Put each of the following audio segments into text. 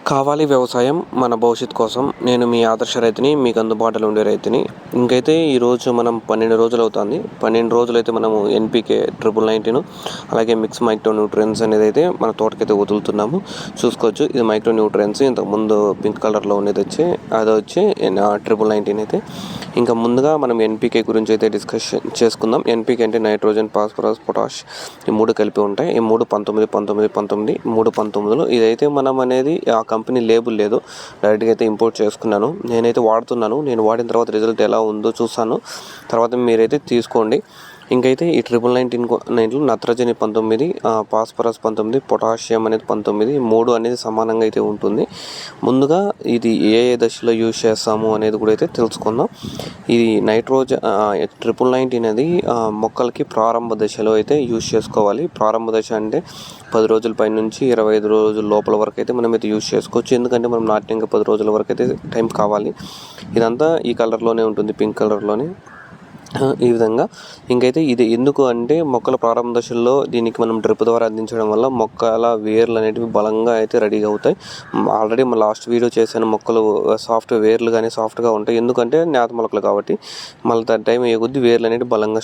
కావాలి వ్యవసాయం మన భవిష్యత్తు కోసం. నేను మీ ఆదర్శ రైతుని, మీకు అందుబాటులో ఉండే రైతుని. ఇంకైతే ఈరోజు మనం 12 రోజులు అవుతుంది. 12 రోజులైతే మనము ఎన్‌పీకే 1919 అలాగే మిక్స్ మైక్రో న్యూట్రియన్స్ అనేది అయితే మన తోటకైతే వదులుతున్నాము. చూసుకోవచ్చు, ఇది మైక్రో న్యూట్రియన్స్. ఇంతకుముందు పింక్ కలర్లో ఉండేది వచ్చి అది వచ్చి 1919 అయితే. ఇంకా ముందుగా మనం ఎన్‌పీకే గురించి అయితే డిస్కషన్ చేసుకుందాం. ఎన్‌పీకే అంటే నైట్రోజన్, ఫాస్ఫరస్, పొటాష్, ఈ 3 కలిపి ఉంటాయి. ఈ 3 19 19 19 3 19. ఇదైతే మనం అనేది ఆ కంపెనీ లేబుల్ లేదు, డైరెక్ట్గా అయితే ఇంపోర్ట్ చేసుకున్నాను. నేనైతే వాడుతున్నాను. నేను వాడిన తర్వాత రిజల్ట్ ఎలా ఉందో చూస్తాను, తర్వాత మీరైతే తీసుకోండి. ఇంకైతే ఈ 1919 నత్రజని 19, ఫాస్ఫరస్ 19, పొటాషియం అనేది 19, 3 అనేది సమానంగా అయితే ఉంటుంది. ముందుగా ఇది ఏ ఏ దశలో యూజ్ చేస్తాము అనేది కూడా అయితే తెలుసుకుందాం. ఇది నైట్రోజన్ 1919 అనేది మొక్కలకి ప్రారంభ దశలో అయితే యూజ్ చేసుకోవాలి. ప్రారంభ దశ అంటే 10 రోజుల పై నుంచి 25 రోజుల లోపల వరకు అయితే మనం అయితే యూజ్ చేసుకోవచ్చు. ఎందుకంటే మనం నాటినాక 10 రోజుల వరకు అయితే టైం కావాలి. ఇదంతా ఈ కలర్లోనే ఉంటుంది, పింక్ కలర్లోనే. ఈ విధంగా ఇంకైతే ఇది ఎందుకు అంటే మొక్కల ప్రారంభ దశల్లో దీనికి మనం డ్రిప్ ద్వారా అందించడం వల్ల మొక్కల వేర్లు అనేటివి బలంగా అయితే రెడీగా అవుతాయి. ఆల్రెడీ మన లాస్ట్ వీడియో చేశాను, మొక్కలు వేర్లు కానీ సాఫ్ట్గా ఉంటాయి. ఎందుకంటే నేత మొలకలు కాబట్టి మళ్ళీ దాని టైం ఏ కొద్ది వేర్లు అనేవి బలంగా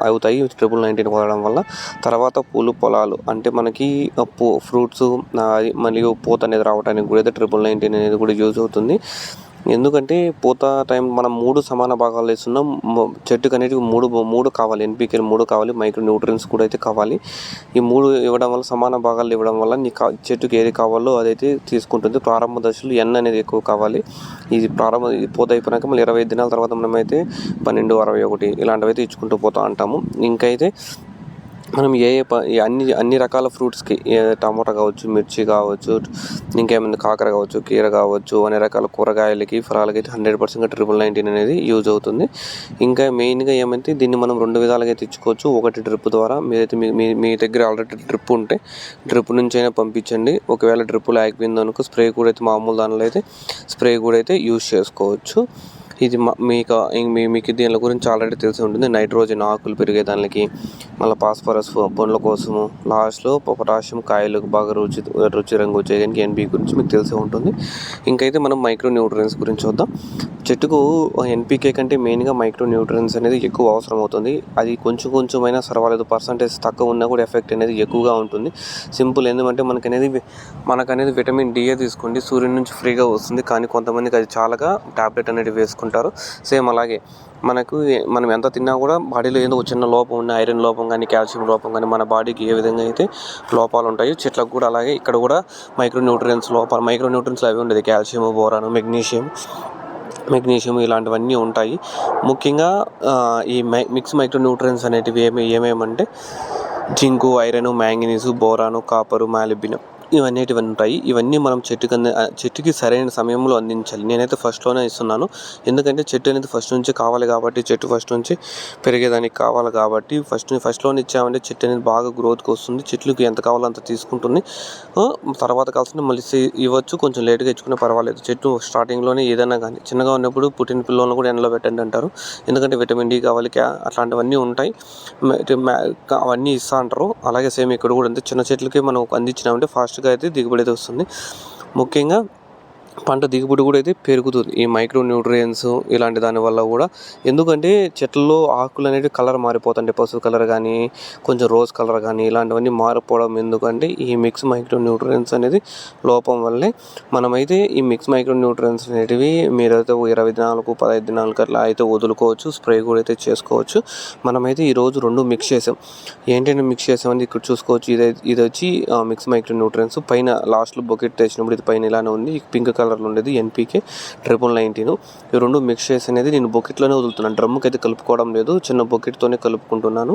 అవుతాయి 1919 వాడడం వల్ల. తర్వాత పూలు పొలాలు అంటే మనకి ఫ్రూట్స్ మరియు పూత అనేది రావడానికి కూడా అయితే 1919 అనేది కూడా యూజ్ అవుతుంది. ఎందుకంటే పూత టైం మనం 3 సమాన భాగాలు వేస్తున్నాం. చెట్టుకు అనేటివి మూడు కావాలి, ఎన్‌పీకేలు 3 కావాలి, మైక్రో న్యూట్రియన్స్ కూడా అయితే కావాలి. ఈ 3 ఇవ్వడం వల్ల, సమాన భాగాలు ఇవ్వడం వల్ల చెట్టుకి ఏది కావాలో అదైతే తీసుకుంటుంది. ప్రారంభ దశలో ఎన్ అనేది ఎక్కువ కావాలి. ఇది పూత అయిపోయినాక మళ్ళీ 25 దినాల తర్వాత మనమైతే 12, 61 ఇలాంటివి అయితే ఇచ్చుకుంటూ పోతూ ఉంటాము. ఇంకైతే మనం అన్ని రకాల ఫ్రూట్స్కి టమోటా కావచ్చు, మిర్చి కావచ్చు, ఇంకేమైనా కాకర కావచ్చు, కీర కావచ్చు, అన్ని రకాల కూరగాయలకి ఫలాలకి అయితే 100% 1919 అనేది యూజ్ అవుతుంది. ఇంకా మెయిన్గా ఏమైతే దీన్ని మనం 2 విధాలుగా అయితే ఇచ్చుకోవచ్చు. ఒకటి డ్రిప్ ద్వారా, మీరైతే మీ దగ్గర ఆల్రెడీ డ్రిప్ ఉంటే డ్రిప్ నుంచి అయినా పంపించండి. ఒకవేళ డ్రిప్ లేకపోయింది అనుకో స్ప్రే కూడా అయితే మామూలు దానిలో అయితే స్ప్రే కూడా అయితే యూజ్ చేసుకోవచ్చు. ఇది మీకు దీని గురించి ఆల్రెడీ తెలిసి ఉంటుంది. నైట్రోజన్ ఆకులు పెరిగే దానికి, మళ్ళీ ఫాస్ఫరస్ పండ్ల కోసము, లాస్ట్లో పొటాషియం కాయలకు బాగా రుచి రంగు వచ్చేదానికి ఎన్‌పీ గురించి మీకు తెలిసే ఉంటుంది. ఇంకైతే మనం మైక్రో న్యూట్రియన్స్ గురించి చూద్దాం. చెట్టుకు ఎన్‌పీకే కంటే మెయిన్గా మైక్రో న్యూట్రియన్స్ అనేది ఎక్కువ అవసరం అవుతుంది. అది కొంచెమైనా సర్వాలేదు, పర్సంటేజ్ తక్కువ ఉన్నా కూడా ఎఫెక్ట్ అనేది ఎక్కువగా ఉంటుంది. సింపుల్, ఎందుకంటే మనకనేది విటమిన్ డి తీసుకోండి, సూర్యుడి నుంచి ఫ్రీగా వస్తుంది. కానీ కొంతమందికి అది చాలాగా టాబ్లెట్ అనేది వేసుకుంటారు. సేమ్ అలాగే మనం ఎంత తిన్నా కూడా బాడీలో ఏదో చిన్న లోపం ఉన్న, ఐరన్ లోపం కానీ, కాల్షియం లోపం కానీ, మన బాడీకి ఏ విధంగా అయితే లోపాలు ఉంటాయో చెట్లకు కూడా అలాగే ఇక్కడ కూడా మైక్రో న్యూట్రియన్స్ అవి ఉండేది. కాల్షియం, బోరాన్, మెగ్నీషియం ఇలాంటివన్నీ ఉంటాయి. ముఖ్యంగా ఈ మిక్స్ మైక్రో న్యూట్రియన్స్ అనేటివి ఏమేమంటే జింకు, ఐరన్, మ్యాంగనీసు, బోరాను, కాపరు, మాలిబ్డినం ఇవన్నీ ఉంటాయి. ఇవన్నీ మనం చెట్టుకి సరైన సమయంలో అందించాలి. నేనైతే ఫస్ట్లోనే ఇస్తున్నాను. ఎందుకంటే చెట్టు అనేది ఫస్ట్ నుంచి కావాలి కాబట్టి, చెట్టు ఫస్ట్ నుంచి పెరిగేదానికి కావాలి కాబట్టి ఫస్ట్లోనే ఇచ్చామంటే చెట్టు అనేది బాగా గ్రోత్కి వస్తుంది. చెట్లుకి ఎంత కావాలో అంత తీసుకుంటుంది. తర్వాత కావాల్సింది మళ్ళీ ఇవ్వచ్చు, కొంచెం లేట్గా ఇచ్చుకునే పర్వాలేదు. చెట్టు స్టార్టింగ్లోనే ఏదైనా కానీ చిన్నగా ఉన్నప్పుడు పుట్టిన పిల్లలను కూడా ఎండలో పెట్టండి అంటారు. ఎందుకంటే విటమిన్ డి కావాలి, అట్లాంటివన్నీ ఉంటాయి, అవన్నీ ఇస్తా అంటారు. అలాగే సేమ్ ఇక్కడ కూడా అంతే. చిన్న చెట్లకి మనం అందించినామంటే ఫాస్ట్గా అయితే దిగుబడి అయితే వస్తుంది. ముఖ్యంగా పంట దిగుబడి కూడా అయితే పెరుగుతుంది ఈ మైక్రో న్యూట్రియన్స్ ఇలాంటి దానివల్ల కూడా. ఎందుకంటే చెట్లలో ఆకులు అనేవి కలర్ మారిపోతుంటాయి, పసుపు కలర్ కానీ, కొంచెం రోజ్ కలర్ కానీ, ఇలాంటివన్నీ మారిపోవడం ఎందుకంటే ఈ మిక్స్ మైక్రో న్యూట్రియన్స్ అనేది లోపం వల్లే. మనమైతే ఈ మిక్స్ మైక్రో న్యూట్రియన్స్ అనేటివి మీరైతే 20 దినాలకు 15 దినాలకు అట్లా అయితే వదులుకోవచ్చు, స్ప్రే కూడా అయితే చేసుకోవచ్చు. మనమైతే ఈరోజు 2 మిక్స్ చేసాం. ఏంటంటే మిక్స్ చేసామని ఇక్కడ చూసుకోవచ్చు. ఇది వచ్చి మిక్స్ మైక్రో న్యూట్రియన్స్. పైన లాస్ట్లో బొకెట్ తెచ్చినప్పుడు ఇది పైన ఇలానే ఉంది, పింక్ కలర్లో ఉండేది ఎన్‌పీకే 1919. ఈ 2 మిక్స్ చేసి అనేది నేను బొకెట్లోనే వదులుతున్నాను. డ్రమ్కి అయితే కలుపుకోవడం లేదు, చిన్న బొకెట్తోనే కలుపుకుంటున్నాను.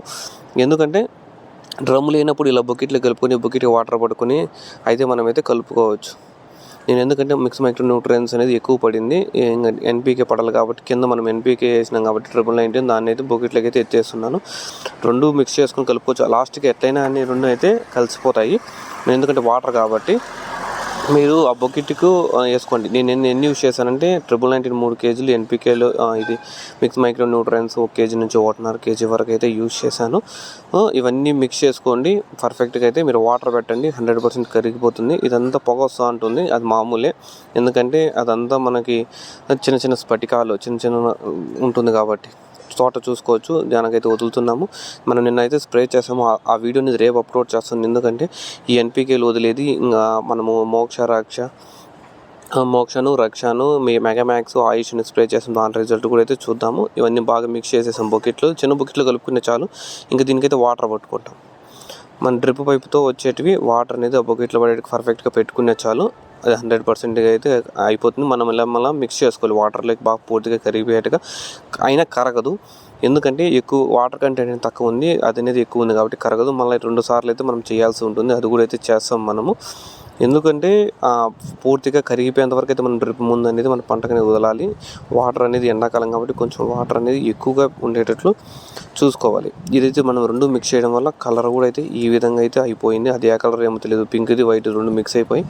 ఎందుకంటే డ్రమ్ లేనప్పుడు ఇలా బొకెట్లో కలుపుకొని బొకెట్ వాటర్ పట్టుకొని అయితే మనమైతే కలుపుకోవచ్చు. నేను ఎందుకంటే మిక్స్ మైక్రో న్యూట్రియన్స్ అనేది ఎక్కువ పడింది, ఎన్‌పీకే పడాలి కాబట్టి కింద మనం ఎన్‌పీకే వేసినాం కాబట్టి 1919 దాన్ని అయితే బొకెట్లోకి అయితే ఎత్తేస్తున్నాను. 2 మిక్స్ చేసుకొని కలుపుకోవచ్చు. లాస్ట్కి ఎట్లయినా అన్ని 2 అయితే కలిసిపోతాయి, ఎందుకంటే వాటర్ కాబట్టి. మీరు ఆ బకెట్‌కు ఏసుకోండి. నేను ఎన్ని యూజ్ చేశానంటే 1999 3 కేజీలు ఎన్‌పీకేలు ఇది మిక్స్ మైక్రో న్యూట్రియన్స్ 1 కేజీ నుంచి 1.5 కేజీ వరకు అయితే యూజ్ చేశాను. ఇవన్నీ మిక్స్ చేసుకోండి. పర్ఫెక్ట్‌గా అయితే మీరు వాటర్ పెట్టండి. 100% కరిగిపోతుంది. ఇదంతా పొగ వస్తా ఉంటుంది. అది మామూలే. ఎందుకంటే అదంతా మనకి చిన్న చిన్న స్ఫటికాలు ఉంటుంది కాబట్టి. తోట చూసుకోవచ్చు. దానికైతే వదులుతున్నాము. మనం నిన్నైతే స్ప్రే చేసాము. ఆ వీడియోని రేపు అప్లోడ్ చేస్తాను. ఎందుకంటే ఈ ఎన్‌పీకేలు వదిలేది ఇంకా మనము రక్షను మెగామాక్స్ ఆయుష్ని స్ప్రే చేసిన దాని రిజల్ట్ కూడా అయితే చూద్దాము. ఇవన్నీ బాగా మిక్స్ చేసేసాం బకెట్లు. చిన్న బకెట్లు కలుపుకునే చాలు. ఇంకా దీనికైతే వాటర్ పట్టుకుంటాం. మన డ్రిప్ పైపుతో వచ్చేటివి వాటర్ అనేది ఆ బకెట్లో పడేటికి పర్ఫెక్ట్గా పెట్టుకునే చాలు. అది 100% అయితే అయిపోతుంది. మనం మళ్ళీ మిక్స్ చేసుకోవాలి. వాటర్లోకి బాగా పూర్తిగా కరిగిపోయేట్టుగా. అయినా కరగదు. ఎందుకంటే ఎక్కువ వాటర్ కంటెంట్ అనేది తక్కువ ఉంది. అది అనేది ఎక్కువ ఉంది కాబట్టి కరగదు. మళ్ళీ 2 సార్లు అయితే మనం చేయాల్సి ఉంటుంది. అది కూడా అయితే చేస్తాం మనము. ఎందుకంటే పూర్తిగా కరిగిపోయేంత వరకు అయితే మనం డ్రిప్ ముందు అనేది మన పంటకు వదలాలి. వాటర్ అనేది ఎండాకాలం కాబట్టి కొంచెం వాటర్ అనేది ఎక్కువగా ఉండేటట్లు చూసుకోవాలి. ఇదైతే మనం 2 మిక్స్ చేయడం వల్ల కలర్ కూడా అయితే ఈ విధంగా అయితే అయిపోయింది. అది ఏ కలర్ ఏమో తెలియదు. పింక్ది వైట్ 2 మిక్స్ అయిపోయి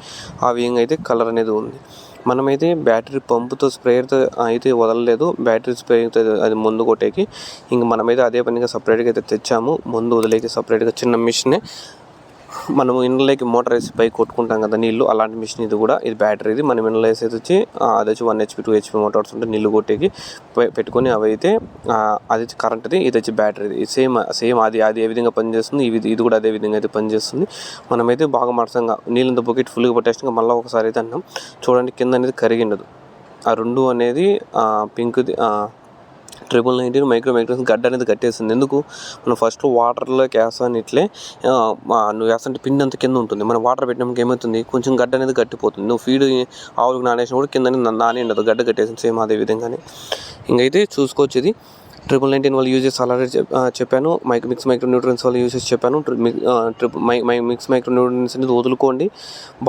ఆ విధంగా అయితే కలర్ అనేది ఉంది. మనమైతే బ్యాటరీ పంపుతో స్ప్రేయర్తో అయితే వదలలేదు. బ్యాటరీ స్ప్రేతో అది మందు కొట్టేకి ఇంక మనమైతే అదే పనిగా సపరేట్గా అయితే తెచ్చాము. మందు వదిలేకి సపరేట్గా చిన్న మిషనే. మనము ఇండ్లలోకి మోటార్ వేసి పైకి కొట్టుకుంటాం కదా నీళ్ళు, అలాంటి మిషన్ ఇది కూడా. ఇది బ్యాటరీది. మనం ఇండ్లలో వేసేది వచ్చి అది వచ్చి 1 HP 2 HP మోటార్స్ ఉంటే నీళ్ళు కొట్టేకి పెట్టుకొని అవి అయితే అది వచ్చి కరెంట్ది, ఇది వచ్చి బ్యాటరీది. సేమ్ అది ఏ విధంగా పనిచేస్తుంది, ఇది కూడా అదే విధంగా అయితే పనిచేస్తుంది. మనమైతే బాగా మరసంగా నీళ్ళంత బకెట్ ఫుల్గా పట్టేసినాక మళ్ళీ ఒకసారి అయితే అన్నాం. చూడండి కింద అనేది కరిగిండదు. ఆ 2 అనేది పింక్ది 1999 మైక్రోస్ గడ్డ అనేది కట్టేస్తుంది. ఎందుకు మనం ఫస్ట్ వాటర్లోకి వేస్తాను ఇట్లే నువ్వు వేస్తుంటే పిండి అంత కింద ఉంటుంది. మనం వాటర్ పెట్టినప్పుడు ఏమవుతుంది, కొంచెం గడ్డ అనేది గట్టిపోతుంది. నువ్వు ఫీడ్ ఆవులకు నానేసినా కూడా కింద నాని ఉండదు, గడ్డ కట్టేసింది. సేమ్ అదే విధంగానే ఇంకైతే చూసుకోవచ్చు. ఇది 1999 వాళ్ళు యూజెస్ ఆల్రెడీ చెప్పాను. మిక్స్ మైక్రో న్యూట్రియన్స్ వాళ్ళు యూజెస్ చెప్పాను. మిక్స్ మైక్రో న్యూట్రియన్స్ అనేది వదులుకోండి.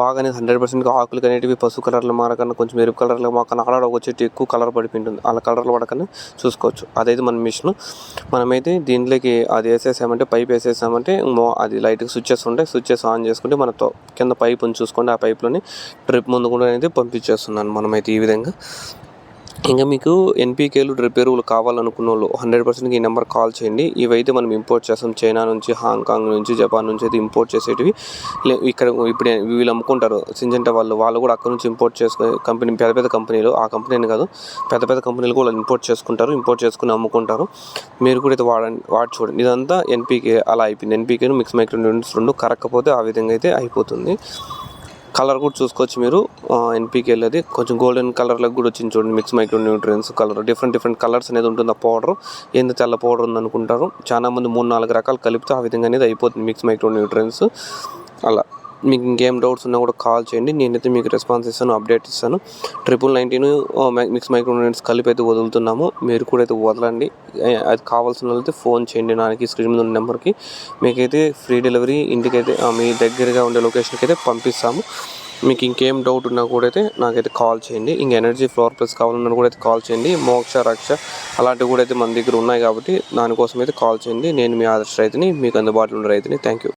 బాగా అనేది 100% ఆకులు అనేటివి పసుపు కలర్లో మారకన్నా కొంచెం ఎరుపు కలర్లో మాకన్నా ఆడ ఒక చెట్టు ఎక్కువ కలర్ పడిపోయింటుంది. అలా కలర్లు పడకన్నా చూసుకోవచ్చు. అదైతే మన మిషన్. మనమైతే దీంట్లోకి అది వేసేసామంటే, పైప్ వేసేసామంటే అది లైట్గా స్విచ్చెస్ ఆన్ చేసుకుంటే మనతో కింద పైప్ చూసుకోండి. ఆ పైప్లోని డ్రిప్ ముందు కూడా అనేది పంపించేస్తున్నాను మనమైతే ఈ విధంగా. ఇంకా మీకు ఎన్‌పీకేలు డ్రిప్ ఎరువులు కావాలనుకున్న వాళ్ళు 100% ఈ నెంబర్ కాల్ చేయండి. ఇవైతే మనం ఇంపోర్ట్ చేస్తాం. చైనా నుంచి, హాంకాంగ్ నుంచి, జపాన్ నుంచి అయితే ఇంపోర్ట్ చేసేటివి. ఇక్కడ ఇప్పుడు వీళ్ళు అమ్ముకుంటారు సింజెంటా వాళ్ళు కూడా అక్కడ నుంచి ఇంపోర్ట్ చేసుకుని పెద్ద కంపెనీలు, ఆ కంపెనీని కాదు, పెద్ద కంపెనీలు కూడా ఇంపోర్ట్ చేసుకుని అమ్ముకుంటారు. మీరు కూడా అయితే వాడి చూడండి. ఇదంతా ఎన్‌పీకే అలా అయిపోయింది. ఎన్‌పీకేను మిక్స్ మైక్రో న్యూట్రియన్స్ 2 కరక్కపోతే ఆ విధంగా అయితే అయిపోతుంది. కలర్ కూడా చూసుకోవచ్చు మీరు. ఎన్‌పీకేలు అది కొంచెం గోల్డెన్ కలర్లో కూడా వచ్చింది చూడండి. Mix micro nutrients colour different colours అనేది ఉంటుంది. ఆ పౌడర్ ఏంది తెల్ల పౌడర్ ఉందనుకుంటారు. చాలా మంది 3-4 రకాలు కలిపితే ఆ విధంగా అనేది అయిపోతుంది మిక్స్ మైక్రో న్యూట్రియన్స్. అలా మీకు ఇంకేం డౌట్స్ ఉన్నా కూడా కాల్ చేయండి. నేనైతే మీకు రెస్పాన్స్ ఇస్తాను, అప్డేట్ ఇస్తాను. 1999 మిక్స్ మైక్రో న్యూట్రియన్స్ కలిపి అయితే వదులుతున్నాము. మీరు కూడా అయితే వదలండి. అది కావాల్సిన వాళ్ళైతే ఫోన్ చేయండి నాకు స్క్రీన్ మీద ఉన్న నెంబర్కి. మీకైతే ఫ్రీ డెలివరీ ఇంటికైతే మీ దగ్గరగా ఉండే లొకేషన్కి అయితే పంపిస్తాము. మీకు ఇంకేం డౌట్ ఉన్నా కూడా అయితే నాకైతే కాల్ చేయండి. ఇంకా ఎనర్జీ ఫ్లోర్ ప్లస్ కావాలన్నా కూడా అయితే కాల్ చేయండి. మోక్ష రక్ష అలాంటివి కూడా అయితే మన దగ్గర ఉన్నాయి కాబట్టి దానికోసం అయితే కాల్ చేయండి. నేను మీ ఆదర్శ రైతుని, మీకు అందుబాటులో ఉన్న రైతుని. Thank you.